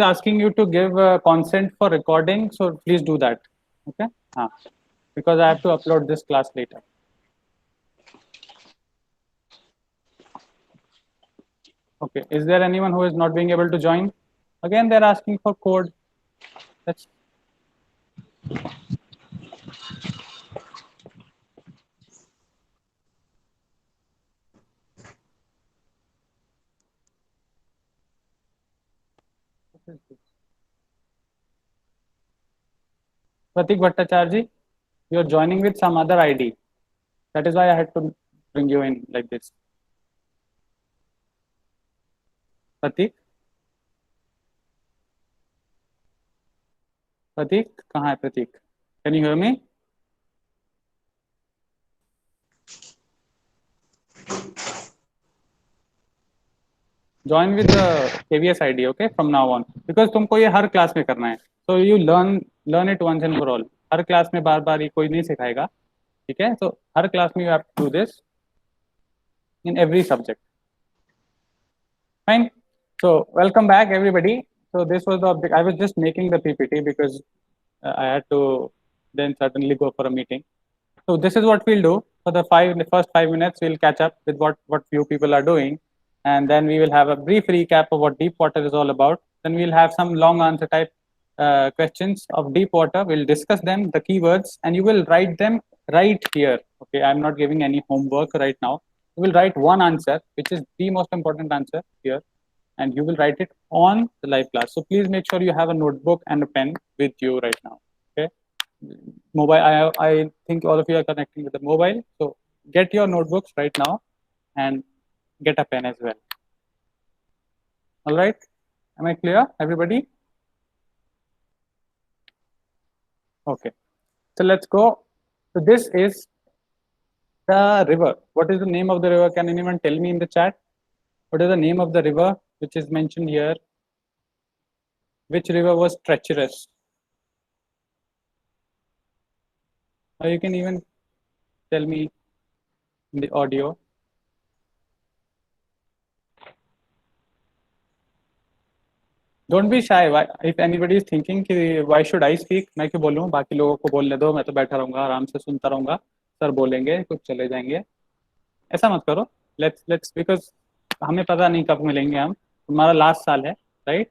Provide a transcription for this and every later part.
asking you to give consent for recording, so please do that. Okay. Because I have to upload this class later. Okay. Is there anyone who is not being able to join? Again, they're asking for code. That's Pratik Bhattacharya, you're joining with some other ID. That is why I had to bring you in like this. Pratik, Pratik, कहाँ है Pratik? Can you hear me? Join with the KVS ID, okay? From now on, because तुमको ये हर class में करना है. So you learn it once and for all. Her class में बार-बार ये कोई नहीं सिखाएगा, ठीक है? So हर क्लास में you have to do this in every subject. Fine. So welcome back, everybody. So this was the I was just making the PPT because I had to then suddenly go for a meeting. So this is what we'll do for the first 5 minutes. We'll catch up with what few people are doing, and then we will have a brief recap of what deep water is all about. Then we'll have some long answer type questions of deep water. We'll discuss them, the keywords, and you will write them right here. Okay, I'm not giving any homework right now. You will write one answer, which is the most important answer here, and you will write it on the live class. So please make sure you have a notebook and a pen with you right now. Okay. Mobile, I think all of you are connecting with the mobile. So get your notebooks right now and get a pen as well. All right. Am I clear, everybody? Okay. So let's go. So this is the river. What is the name of the river? Can anyone tell me in the chat? What is the name of the river which is mentioned here? Which river was treacherous? Or you can even tell me in the audio. Don't be shy. If anybody is thinking कि why should I speak, मैं क्यों बोलूँ, बाकी लोगों को बोलने दो, मैं तो बैठा रहूँगा, आराम से सुनता रहूँगा, सर बोलेंगे, कुछ चले जाएंगे, ऐसा मत करो. Let's because हमें पता नहीं कब मिलेंगे हम. तुम्हारा लास्ट साल है, राइट?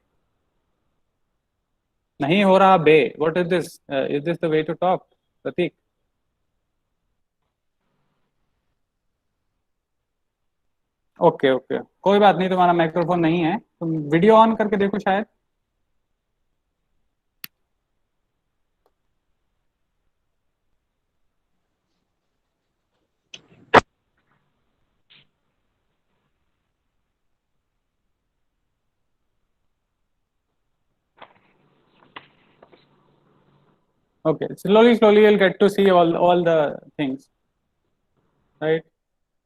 नहीं हो रहा बे. What is this? Is this the way to talk, Prateek? Okay okay, कोई बात नहीं. तुम्हारा माइक्रोफोन नहीं है, तुम वीडियो ऑन करके देखो शायद. Okay, slowly you'll get to see all the things, right?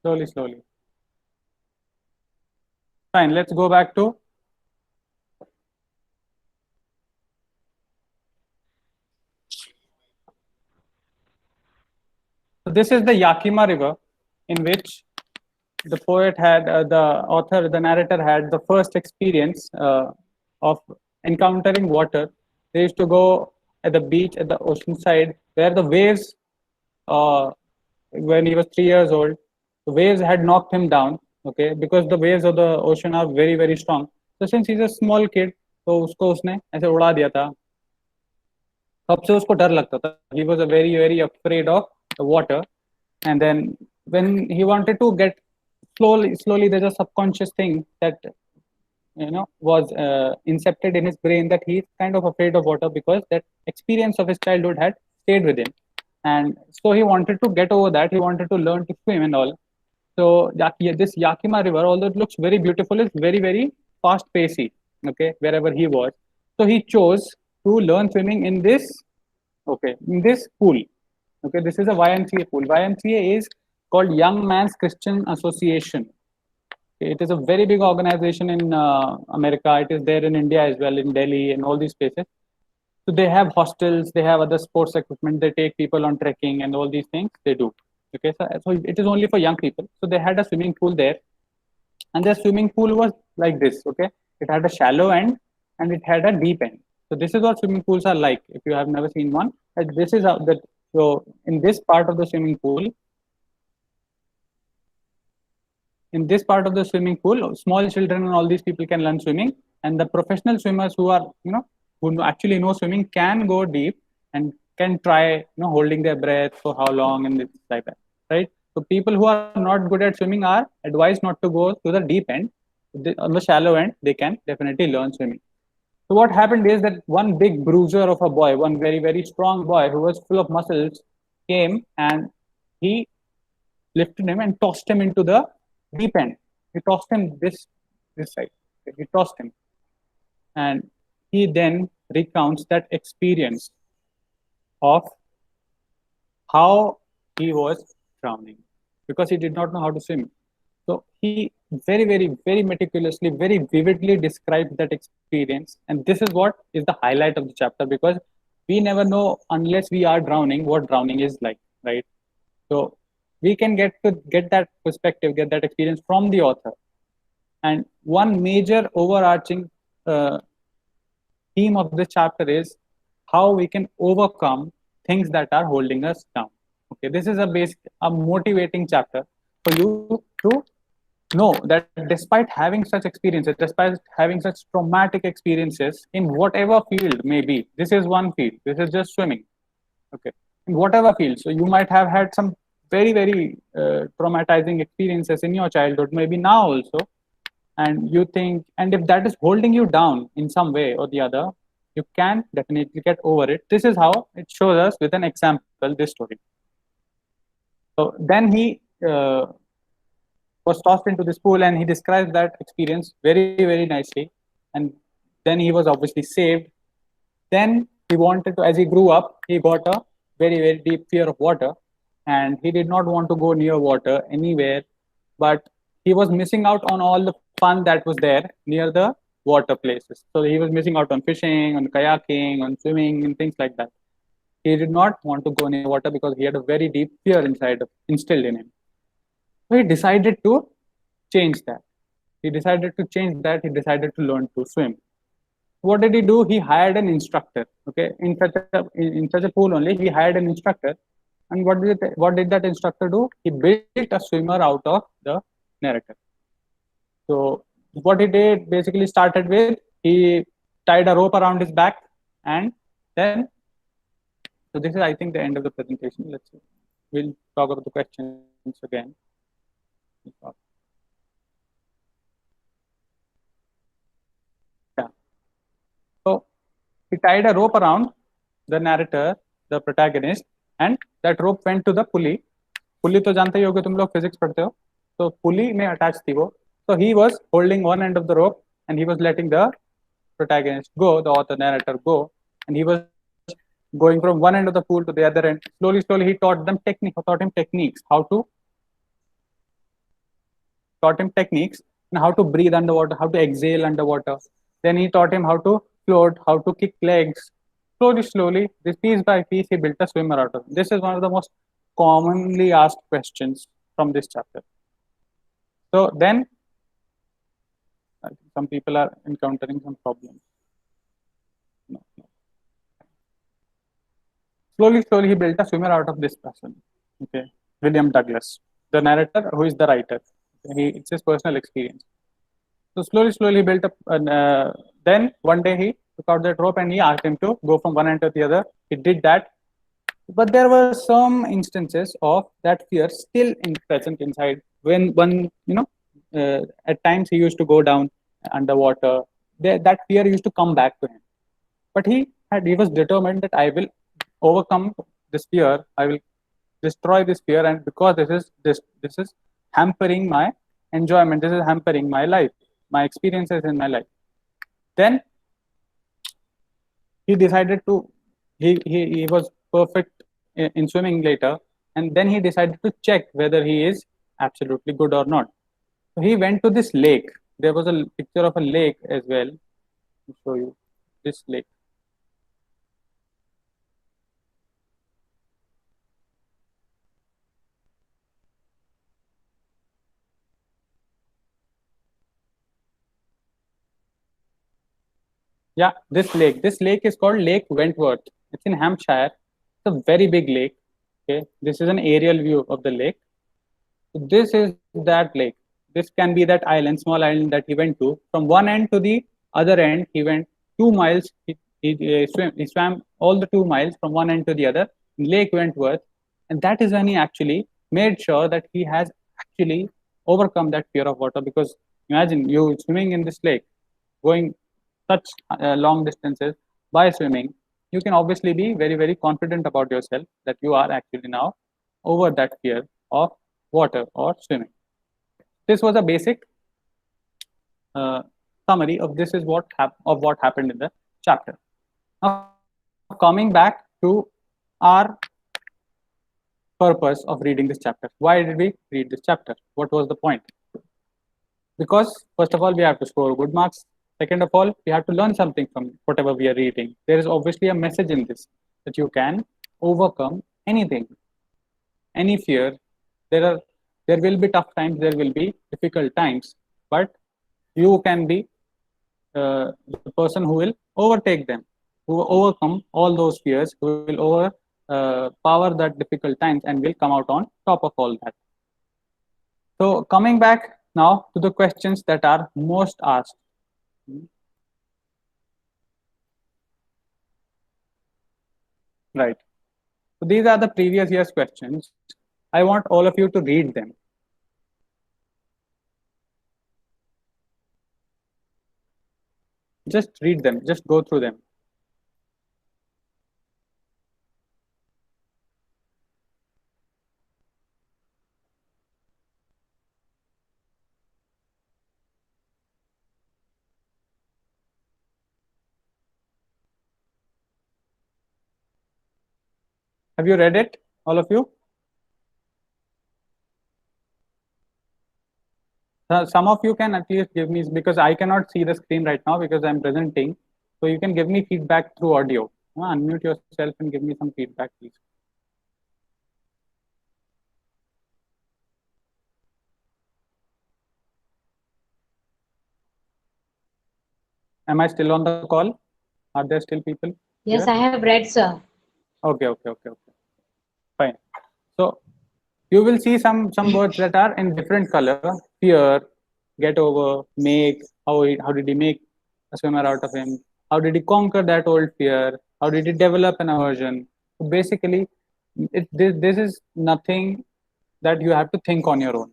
Slowly. Fine, let's go back to. So this is the Yakima River, in which the poet had, the narrator had the first experience of encountering water. They used to go at the beach, at the ocean side, where the waves, when he was 3 years old, the waves had knocked him down. Okay, because the waves of the ocean are very very strong. So since he's a small kid, तो उसको उसने ऐसे उड़ा दिया था. तब से उसको डर लगता था. He was a very afraid of the water. And then when he wanted to get slowly there's a subconscious thing that was incepted in his brain, that he's kind of afraid of water because that experience of his childhood had stayed with him, and so he wanted to get over that. He wanted to learn to swim and all. So this Yakima River, although it looks very beautiful, is very fast pacey. Okay, wherever he was, so he chose to learn swimming in this. Okay, in this pool. Okay, this is a YMCA pool. YMCA is called Young Man's Christian Association. Okay, it is a very big organization in America. It is there in India as well, in Delhi and all these places. So they have hostels, they have other sports equipment, they take people on trekking and all these things they do. Okay, so it is only for young people. So they had a swimming pool there, and their swimming pool was like this. Okay, it had a shallow end and it had a deep end. So this is what swimming pools are like. If you have never seen one, this is how that. So in this part of the swimming pool, small children and all these people can learn swimming, and the professional swimmers who are who actually know swimming can go deep and can try holding their breath for how long and it's like that, right? So people who are not good at swimming are advised not to go to the deep end. On the shallow end, they can definitely learn swimming. So what happened is that one big bruiser of a boy, one very strong boy who was full of muscles, came and he lifted him and tossed him into the deep end. He tossed him this side. He tossed him, and he then recounts that experience of how he was drowning because he did not know how to swim. So he very meticulously, very vividly described that experience, and this is what is the highlight of the chapter because we never know unless we are drowning what drowning is like, right? So we can get that perspective, get that experience from the author. And one major overarching theme of this chapter is how we can overcome things that are holding us down. Okay, this is a motivating chapter for you to know that despite having such experiences, despite having such traumatic experiences in whatever field maybe, this is one field, this is just swimming, okay, in whatever field. So you might have had some very traumatizing experiences in your childhood, maybe now also, and you think, and if that is holding you down in some way or the other, you can definitely get over it. This is how it shows us with an example, this story. So then he was tossed into this pool and he describes that experience very nicely, and then he was obviously saved. Then he wanted to, as he grew up, he got a very deep fear of water, and he did not want to go near water anywhere, but he was missing out on all the fun that was there near the water places. So he was missing out on fishing, on kayaking, on swimming, and things like that. He did not want to go near water because he had a very deep fear instilled in him. So he decided to change that. He decided to learn to swim. What did he do? He hired an instructor. Okay, in such a pool only, he hired an instructor. And what did that instructor do? He built a swimmer out of the narrator. So what he did basically started with, he tied a rope around his back, and then, so this is I think the end of the presentation. Let's see. We'll talk about the questions again. Yeah. So he tied a rope around the narrator, the protagonist, and that rope went to the pulley. पुली तो जानते ही होगे तुम लोग, physics पढ़ते हो, तो पुली में attach थी वो. So he was holding one end of the rope and he was letting the protagonist go, the author narrator go, and he was going from one end of the pool to the other end. Slowly he taught him techniques, and how to breathe underwater, how to exhale underwater. Then he taught him how to float, how to kick legs. Slowly, this piece by piece, he built a swimmer out of it. This is one of the most commonly asked questions from this chapter. So then, I think some people are encountering some problems. No. Slowly, he built a swimmer out of this person. Okay, William Douglas, the narrator, who is the writer. It's his personal experience. So slowly he built up. Then one day he took out that rope and he asked him to go from one end to the other. He did that, but there were some instances of that fear still present inside. When one, at times he used to go down underwater, that fear used to come back to him. But he was determined that I will overcome this fear. I will destroy this fear, and because this is hampering my enjoyment. This is hampering my life, my experiences in my life. Then he decided to he was perfect in swimming later, and then he decided to check whether he is absolutely good or not. So he went to this lake. There was a picture of a lake as well. I'll show you this lake. Yeah, this lake is called Lake Wentworth. It's in Hampshire. It's a very big lake. Okay, this is an aerial view of the lake. So this is that lake. This can be that island, small island that he went to. From one end to the other end, he went 2 miles. He swam all the 2 miles from one end to the other in Lake Wentworth, and that is when he actually made sure that he has actually overcome that fear of water. Because imagine you swimming in this lake, going such long distances by swimming, you can obviously be very, very confident about yourself that you are actually now over that fear of water or swimming. This was a basic uh, summary of this is of what happened in the chapter. Now, coming back to our purpose of reading this chapter. Why did we read this chapter? What was the point? Because first of all, we have to score good marks. Second of all, we have to learn something from whatever we are reading. There is obviously a message in this that you can overcome anything, any fear. There will be tough times, there will be difficult times, but you can be the person who will overtake them, who will overcome all those fears, who will over power that difficult times and will come out on top of all that. So coming back now to the questions that are most asked. Right. So these are the previous year's questions. I want all of you to read them. Just read them, just go through them. Have you read it, all of you? Some of you can at least give me, because I cannot see the screen right now because I'm presenting. So you can give me feedback through audio. Unmute yourself and give me some feedback, please. Am I still on the call? Are there still people? Yes, here? I have read, sir. Okay. Fine. So you will see some words that are in different color: fear, get over, make. How did he make a swimmer out of him? How did he conquer that old fear? How did he develop an aversion? So basically, this is nothing that you have to think on your own.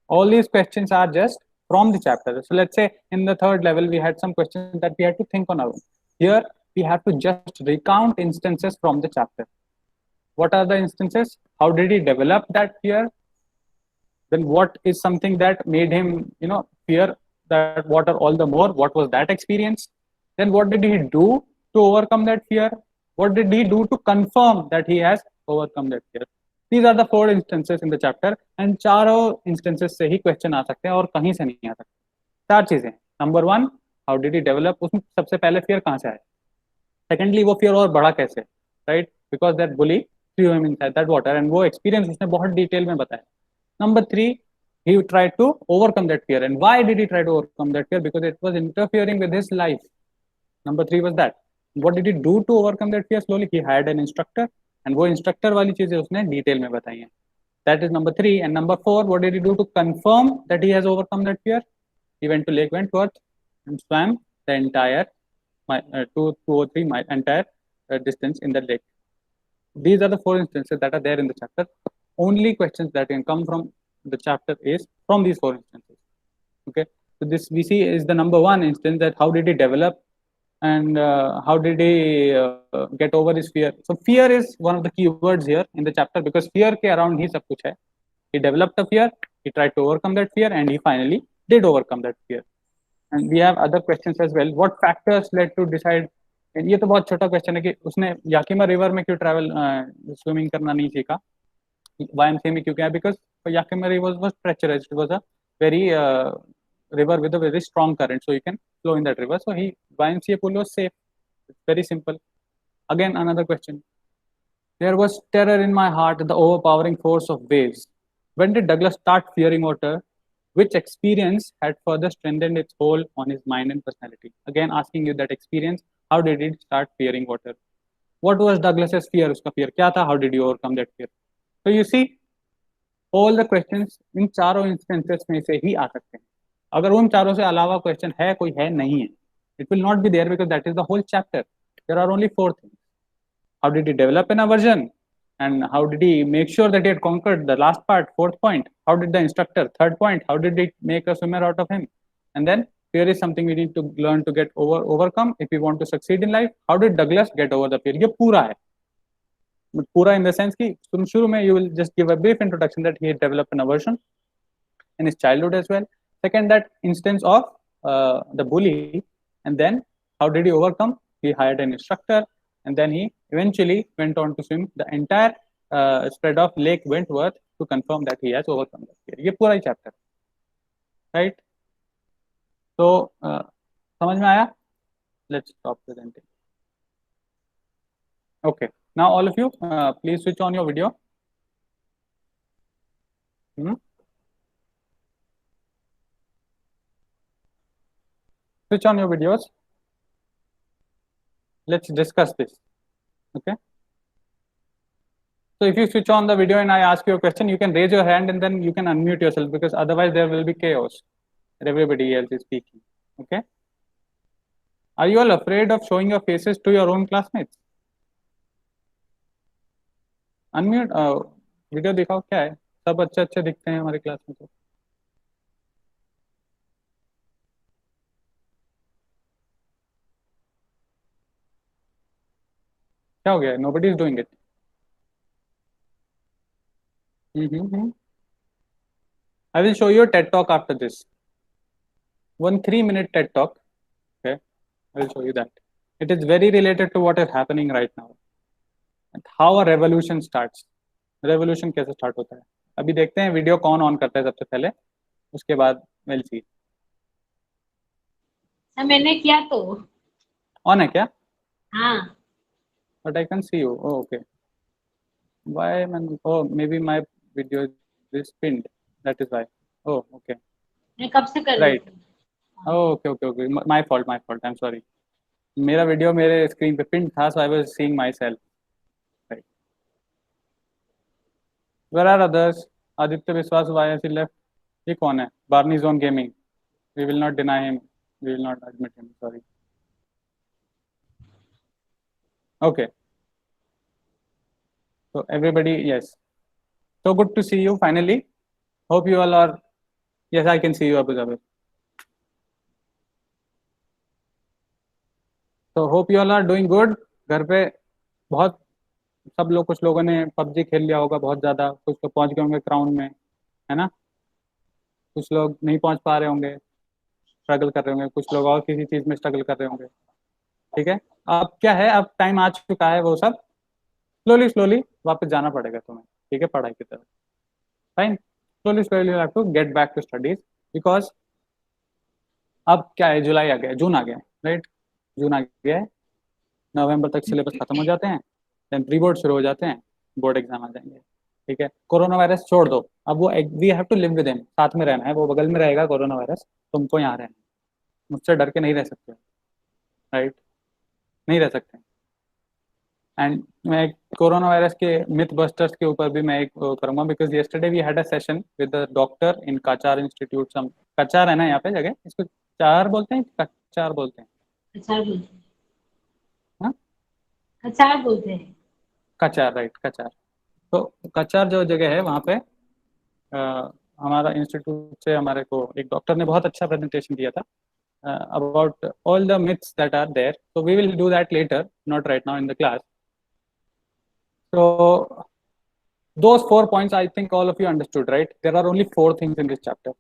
All these questions are just from the chapter. So let's say in the third level we had some questions that we had to think on our own. Here we have to just recount instances from the chapter. What are the instances? How did he develop that fear? Then what is something that made him fear that water all the more? What was that experience? Then what did he do to overcome that fear? What did he do to confirm that he has overcome that fear? These are the 4 instances in the chapter, and चारों instances से ही question आ सकते हैं और कहीं से नहीं आ सकते. 4 चीजें. Number 1, how did he develop? उसमें सबसे पहले fear कहाँ से आया? Secondly, वो fear और बढ़ा कैसे? Right? Because that bully threw him inside that water, and वो experience उसने बहुत detail में बताया. Number 3, he tried to overcome that fear. And why did he try to overcome that fear? Because it was interfering with his life. Number 3 was that. What did he do to overcome that fear? Slowly he hired an instructor, and वो instructor वाली चीजें उसने detail में बताई हैं. That is number 3. And number 4, what did he do to confirm that he has overcome that fear? He went to Lake Wentworth and swam the entire 2 or 3 mile entire distance in the lake. These are the 4 instances that are there in the chapter. Only questions that can come from the chapter is from these 4 instances. Okay, so this we see is the number 1 instance, that how did he develop and how did he get over his fear. So fear is one of the key words here in the chapter, because fear ke around ही सब कुछ है. He developed a fear, he tried to overcome that fear, and he finally did overcome that fear. And we have other questions as well. What factors led to decide? ये तो बहुत छोटा question है कि उसने याकिमा रिवर में क्यों travel swimming करना नहीं सीखा. YMCA में क्यों गया? Because Yakima river was pressurized. It was a very river with a very strong current, so you can flow in that river. So YMCA pool was safe. It's very simple. Again, another question. There was terror in my heart at the overpowering force of waves. When did Douglas start fearing water? Which experience had further strengthened its hold on his mind and personality? Again, asking you that experience. how did he start fearing water? What was Douglas's fear? उसका fear क्या था? How did you overcome that fear? So you see, all the questions इन चारों instances में से ही आ सकते हैं. अगर उन चारों से अलावा question है कोई है नहीं है, it will not be there because that is the whole chapter. There are only four things. How did he develop an aversion? And how did he make sure that he had conquered the last part, fourth point? How did the instructor, third point, how did he make a swimmer out of him? And then fear is something we need to learn to get overcome if we want to succeed in life. How did Douglas get over the fear? ये पूरा है. पूरा in the sense कि तुम शुरू में you will just give a brief introduction that he had developed an aversion in his childhood as well. Second, that instance of the bully, and then how did he overcome? He hired an instructor, and then he eventually went on to swim the entire spread of Lake Wentworth to confirm that he has overcome that fear. ये पूरा ही chapter, right? So समझ में आया? Let's stop presenting. Okay. Now all of you, please switch on your video. Switch on your videos. Let's discuss this. Okay. So if you switch on the video and I ask you a question, you can raise your hand and then you can unmute yourself, because otherwise there will be chaos. Everybody else is speaking. Okay. Are you all afraid of showing your faces to your own classmates? Unmute. Video दिखाओ क्या है. सब अच्छे अच्छे दिखते हैं हमारे class में. तो क्या हो गया? Nobody is doing it. I will show you a TED talk after this. 1 3-minute TED talk. Okay, I will show you that. It is very related to what is happening right now. And how a revolution starts. Revolution कैसे start होता है? अभी देखते हैं video कौन on करता है सबसे पहले. उसके बाद we'll see. मैंने किया तो ऑन है क्या? हाँ. But I can see you. Oh, okay. Why man? Oh, maybe my video is pinned. That is why. Oh, okay. मैं कब से कर रही Right. Oh, okay. My fault. I'm sorry. मेरा वीडियो मेरे स्क्रीन पे पिन था, so I was seeing myself. Right. Where are others? Aditya विश्वास, why has he left? ये कौन है? Barney Zone Gaming. We will not deny him. We will not admit him. Sorry. Okay. So everybody, yes. So good to see you finally. Hope you all are. Yes, I can see you, Abu Zabir. So hope you all are doing good. घर पे बहुत सब लोग, कुछ लोगों ने PUBG खेल लिया होगा बहुत ज़्यादा, कुछ लोग पहुंच गए होंगे क्राउन में, है ना? कुछ लोग नहीं पहुंच पा रहे होंगे, स्ट्रगल कर रहे होंगे, कुछ लोग और किसी चीज़ में स्ट्रगल कर रहे होंगे. ठीक है. अब क्या है, अब टाइम आ चुका है, वो सब स्लोली वापस जाना पड़ेगा तुम्हें. ठीक है, पढ़ाई की तरफ. Fine. Slowly you have to get back to studies, because अब क्या है, जुलाई आ गया, जून आ गया, राइट? जून आ गया है. नवंबर तक सिलेबस खत्म हो जाते हैं, देन प्री बोर्ड शुरू हो जाते हैं, बोर्ड एग्जाम आ जाएंगे. ठीक है. कोरोना वायरस छोड़ दो, अब वो we have to live with him, साथ में रहना है, वो बगल में रहेगा कोरोना वायरस, तुमको यहाँ रहना है. मुझसे डर के नहीं रह सकते, राइट? नहीं रह सकते. एंड मैं कोरोना वायरस के मिथ बस्टर्स के ऊपर भी मैं एक करूंगा, because yesterday we had a session with the doctor in Cachar institute. सम काचार है ना यहाँ पे जगह, इसको चार बोलते हैं, कचार बोलते हैं? अचार बोलते हैं. हाँ, अचार बोलते हैं. कचार, राइट, कचार. तो कचार जो जगह है वहाँ पे हमारा इंस्टीट्यूट से हमारे को एक डॉक्टर ने बहुत अच्छा प्रेजेंटेशन दिया था about all the myths that are there. So we will do that later, not right now in the class. So those 4 points, I think all of you understood, right? There are only 4 things in this chapter,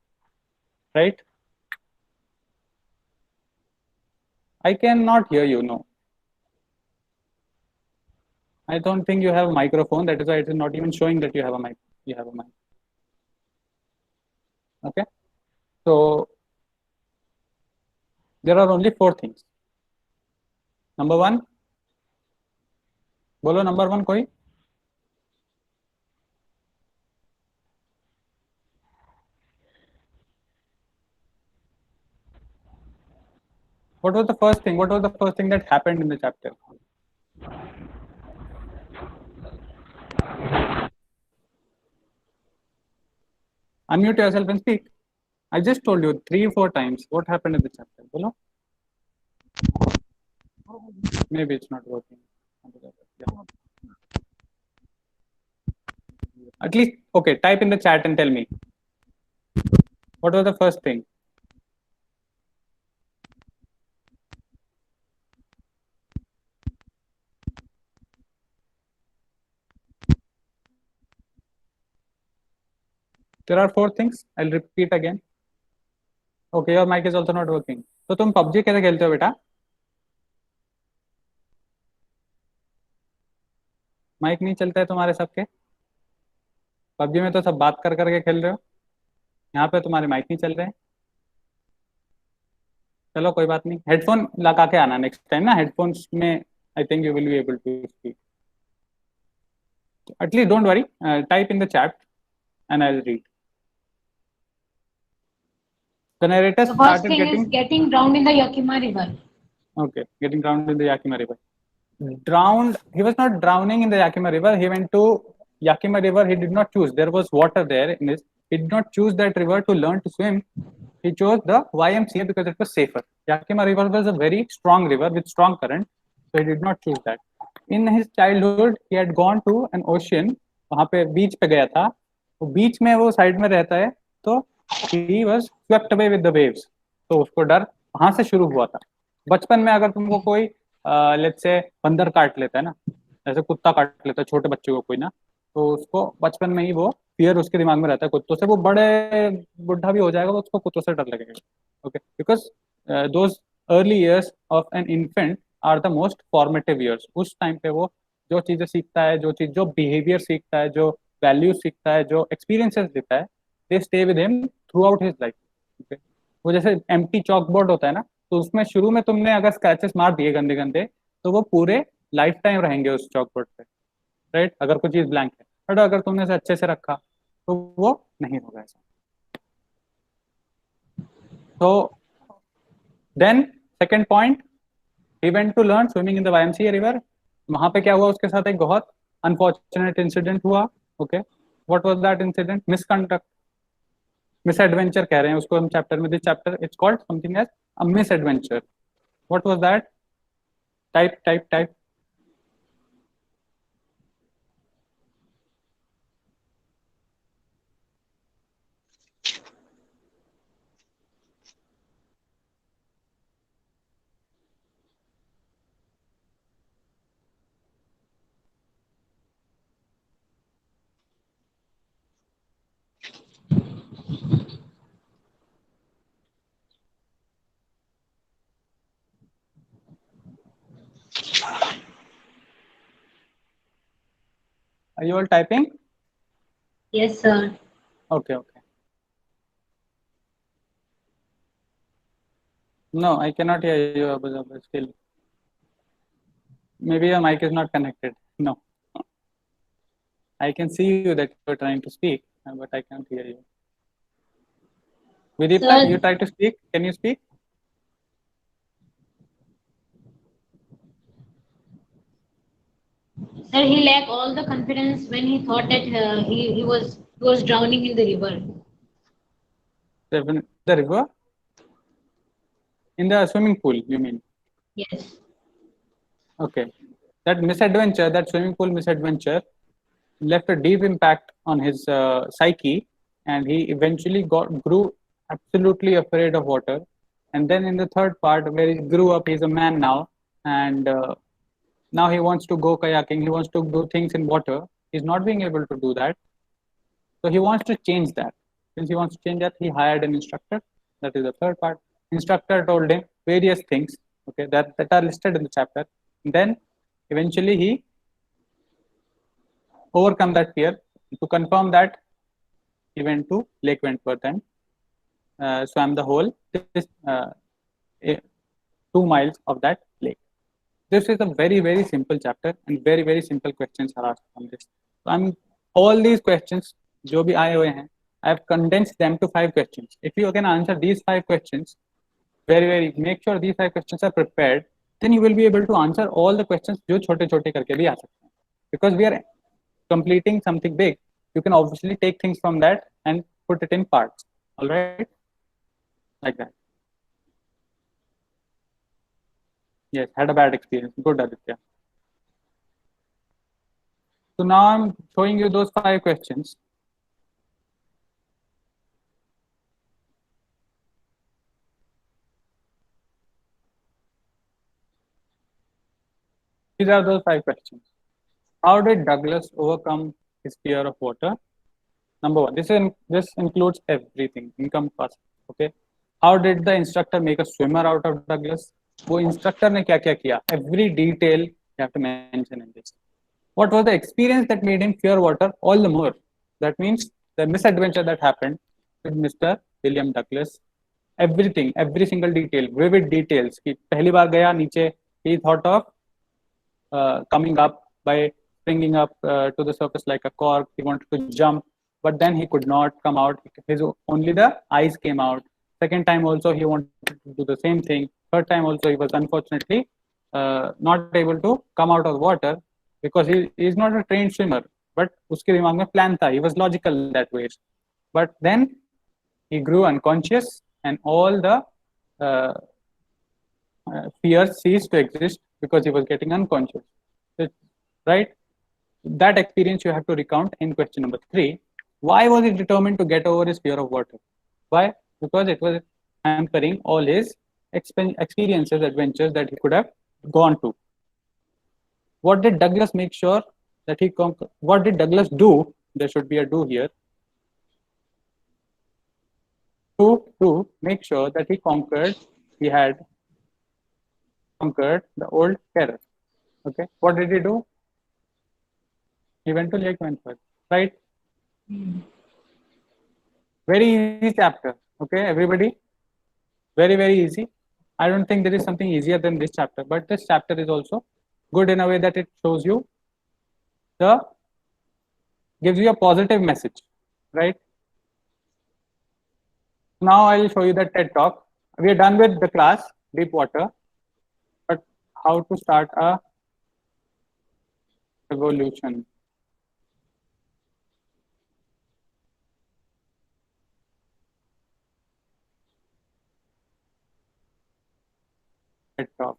right? I cannot hear you, no. I don't think you have a microphone. That is why it is not even showing that you have a mic. You have a mic. Okay. So there are only 4 things. Number 1. बोलो number 1 कोई. What was the first thing? What was the first thing that happened in the chapter? Unmute yourself and speak. I just told you 3 or 4 times what happened in the chapter. Bolo? Maybe it's not working. Yeah. At least, okay, type in the chat and tell me. What was the first thing? There are 4 things. I'll repeat again. Okay, your mic is also not working. तो तुम PUBG कैसे खेलते हो बेटा? Mic नहीं चलता है तुम्हारे सबके? PUBG में तो सब बात कर करके खेल रहे हो, यहाँ पे तुम्हारे माइक नहीं चल रहे हैं. चलो कोई बात नहीं, हेडफोन लगा के आना नेक्स्ट टाइम ना. हेडफोन्स में I think you will be able to speak. At least don't worry, type in the chat and I'll read. The narrator The first started thing is getting drowned in the Yakima River. Okay, getting drowned in the Yakima River. Drowned, he was not drowning in the Yakima River. He went to Yakima River. He did not choose. There was water there in this. He did not choose that river to learn to swim. He chose the YMCA because it was safer. Yakima River was a very strong river with strong current, so he did not choose that. In his childhood, he had gone to an ocean. वहाँ पे बीच पे गया था. वो बीच में वो side में रहता है, तो he was swept away with the waves. तो उसको डर वहां से शुरू हुआ था. बचपन में अगर तुमको कोई लेट्स से बंदर काट लेता है ना, जैसे कुत्ता काट लेता है छोटे बच्चे को कोई ना, तो उसको बचपन में ही वो फियर उसके दिमाग में रहता है कुत्तों से. वो बड़े बुढ़ा भी हो जाएगा, उसको कुत्तों से डर लगेगा. Okay, because those early years of an infant are the most formative years. उस टाइम पे वो जो चीजें सीखता है, जो बिहेवियर सीखता है, जो वैल्यूज सीखता है, जो एक्सपीरियंसेस देता है, they stay with him through out his life. Okay, वो जैसे एम्प्टी चॉक बोर्ड होता है ना, तो उसमें शुरू में तुमने अगर स्क्रैचेस मार दिए गंदे गंदे, तो वो पूरे लाइफ टाइम रहेंगे उस चॉक बोर्ड पे, राइट? अगर कोई चीज ब्लैंक है. बट अगर तुमने उसे अच्छे से रखा तो वो नहीं होगा ऐसा. तो then second point, he went to learn swimming in the YMCA river. वहां पे क्या हुआ उसके साथ? एक बहुत अनफॉर्चुनेट इंसिडेंट हुआ. Okay, what was that incident? Misconduct, misadventure कह रहे हैं उसको हम चैप्टर में. This chapter it's called something as a misadventure. What was that? Type type type. Are you all typing? Yes, sir. Okay, okay. No, I cannot hear you, Abuzabba, still. Maybe your mic is not connected. No. I can see you that you're trying to speak, but I can't hear you. Vidipta, Sir. you try to speak. Can you speak? Sir, he lacked all the confidence when he thought that he was drowning in the river. The river? In the swimming pool, you mean? Yes. Okay. That misadventure, that swimming pool misadventure, left a deep impact on his psyche, and he eventually grew absolutely afraid of water. And then in the third part, where he grew up, he's a man now, and now he wants to go kayaking. He wants to do things in water. He's not being able to do that, so he wants to change that. Since he wants to change that, he hired an instructor. That is the third part. Instructor told him various things, okay, that are listed in the chapter. And then eventually he overcome that fear. To confirm that, he went to Lake Wentworth and swam the whole 2 miles of that lake. This is a very, very simple chapter, and very, very simple questions are asked from this. So I'm all these questions, जो भी आए हुए हैं, I have condensed them to 5 questions. If you can answer these 5 questions, very make sure these 5 questions are prepared. Then you will be able to answer all the questions जो छोटे छोटे करके भी आ सकते हैं. Because we are completing something big, you can obviously take things from that and put it in parts. All right, like that. Yes, had a bad experience. Good, Aditya. So now I'm showing you those 5 questions. These are those 5 questions. How did Douglas overcome his fear of water? Number one, this includes everything, encompass. Okay. How did the instructor make a swimmer out of Douglas? वो instructor ने क्या क्या किया? Every detail you have to mention in this. What was the experience that made him fear water all the more? That means the misadventure that happened with Mr. William Douglas. Everything, every single detail, vivid details. कि पहली बार गया नीचे, he thought of coming up by springing up to the surface like a cork. He wanted to jump, but then he could not come out. Only the eyes came out. Second time also he wanted to do the same thing. Third time also he was unfortunately not able to come out of the water because he is not a trained swimmer. But उसके दिमाग में plan था. He was logical that way. But then he grew unconscious and all the uh, fear ceased to exist because he was getting unconscious. Right? That experience you have to recount in question number 3. Why was he determined to get over his fear of water? Why? Because it was hampering all his experiences, adventures that he could have gone to. What did Douglas make sure that he conquered? What did Douglas do? There should be a do here. To make sure that he had conquered the old terror. Okay, what did he do? He went to Lake Wentworth, right? Very easy chapter. Okay, everybody. Very easy. I don't think there is something easier than this chapter, but this chapter is also good in a way that it shows you gives you a positive message, right? Now I will show you the TED talk. We are done with the class, deep water, but how to start a revolution. TED talk.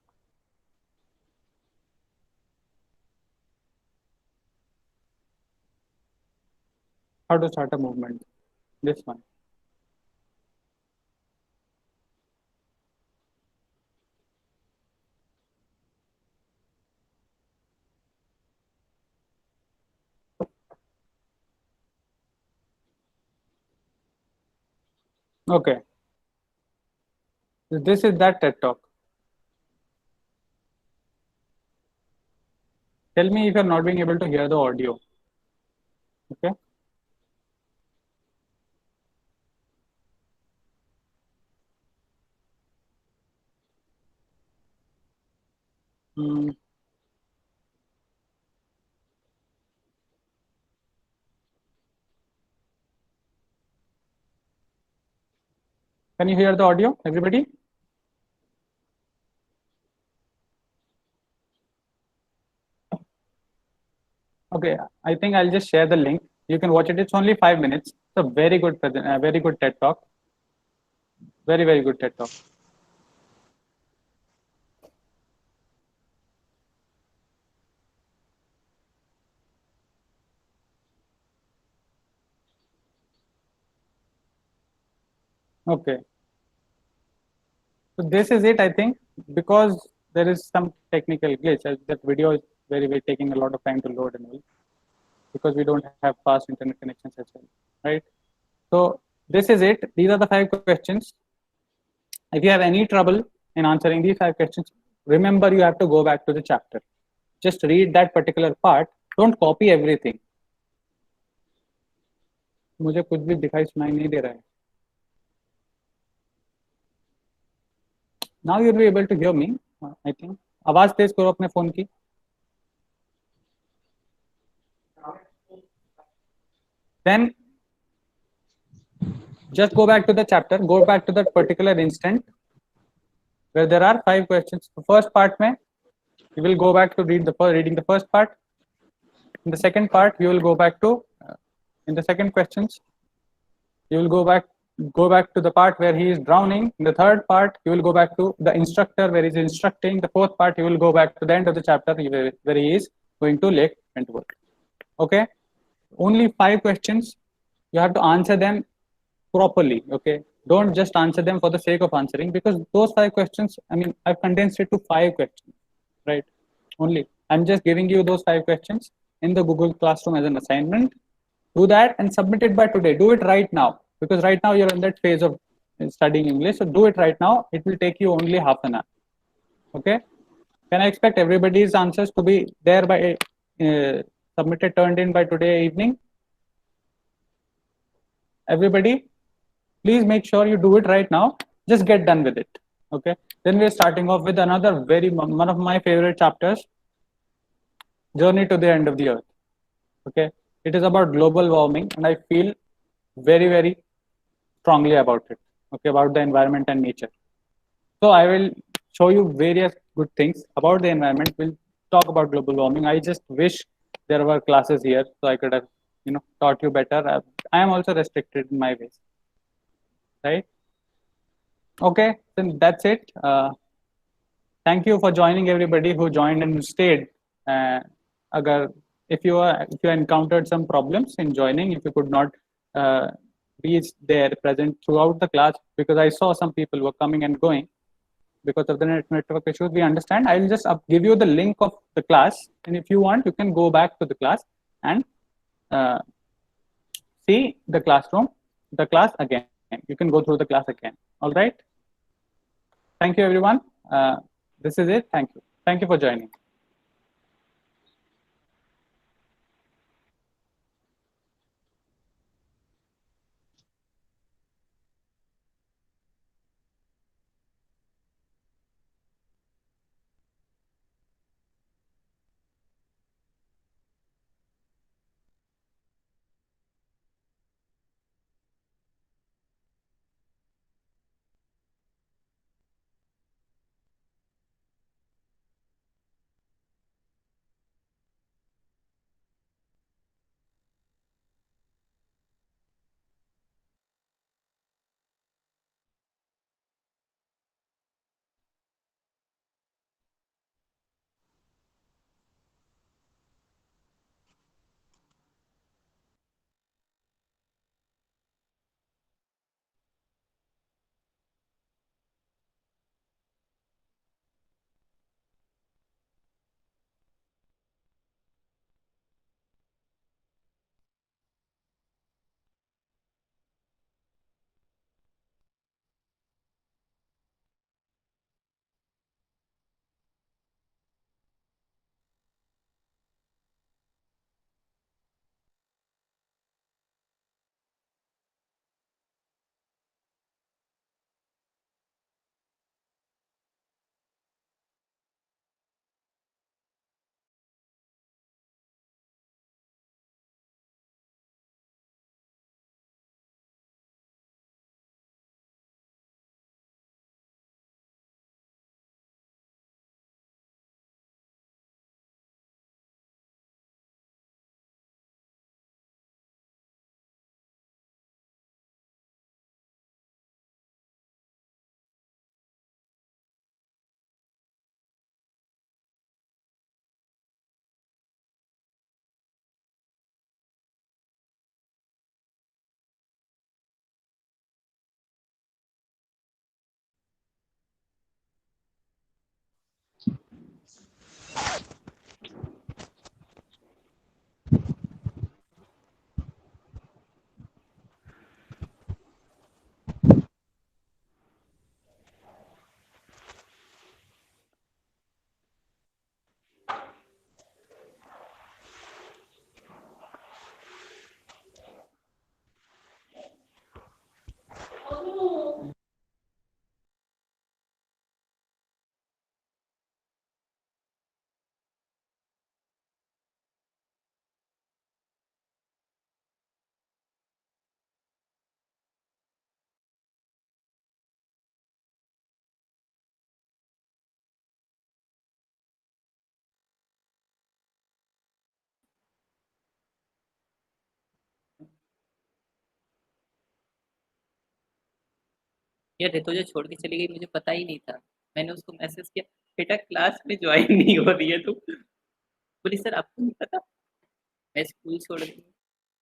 How to start a movement. This one. Okay. This is that TED talk. Tell me if you're not being able to hear the audio. Okay. Hmm. Can you hear the audio, everybody? Okay, I think I'll just share the link. You can watch it. It's only 5 minutes. It's a very good, very good TED talk. Very good TED talk. Okay. So this is it, I think, because there is some technical glitch. That video is very taking a lot of time to load and all, because we don't have fast internet connections as well, right? So this is it. These are the 5 questions. If you have any trouble in answering these 5 questions, remember you have to go back to the chapter. Just read that particular part. Don't copy everything. मुझे कुछ भी दिखाई सुनाई नहीं दे रहा है. Now you'll be able to hear me, I think. आवाज तेज करो अपने फोन की. Then just go back to the chapter, go back to that particular instant, where there are 5 questions. The first part mein, you will go back to reading the first part. In the second part, you will go back to in the second questions, you will go back to the part where he is drowning. In the third part, you will go back to the instructor where he is instructing. The fourth part, you will go back to the end of the chapter where he is going to Lake Wentworth. Okay, only 5 questions. You have to answer them properly. Okay, don't just answer them for the sake of answering, because those 5 questions, I mean, I've condensed it to 5 questions, right? Only I'm just giving you those 5 questions in the Google Classroom as an assignment. Do that and submit it by today. Do it right now, because right now you're in that phase of studying English. So do it right now. It will take you only half an hour. Okay, can I expect everybody's answers to be there by submitted, turned in by today evening? Everybody, please make sure you do it right now. Just get done with it. Okay, then we're starting off with another very one of my favorite chapters, Journey to the End of the Earth. Okay, it is about global warming, and I feel very strongly about it. Okay, about the environment and nature. So I will show you various good things about the environment. We'll talk about global warming. I just wish there were classes here so I could have, taught you better. I am also restricted in my ways, right? Okay, then that's it. Thank you for joining, everybody who joined and stayed. Uh, agar, if you encountered some problems in joining, if you could not uh, be there present throughout the class, because I saw some people were coming and going because of the network issues, we understand. I'll just give you the link of the class, and if you want, you can go back to the class and uh, see the class again. You can go through the class again. All right. Thank you, everyone. This is it. Thank you. Thank you for joining. यार रितु जो छोड़ के चली गई मुझे पता ही नहीं था। मैंने उसको मैसेज किया, बेटा क्लास में ज्वाइन नहीं हो रही है तू। बोली सर आपको नहीं पता, मैं स्कूल छोड़ दी।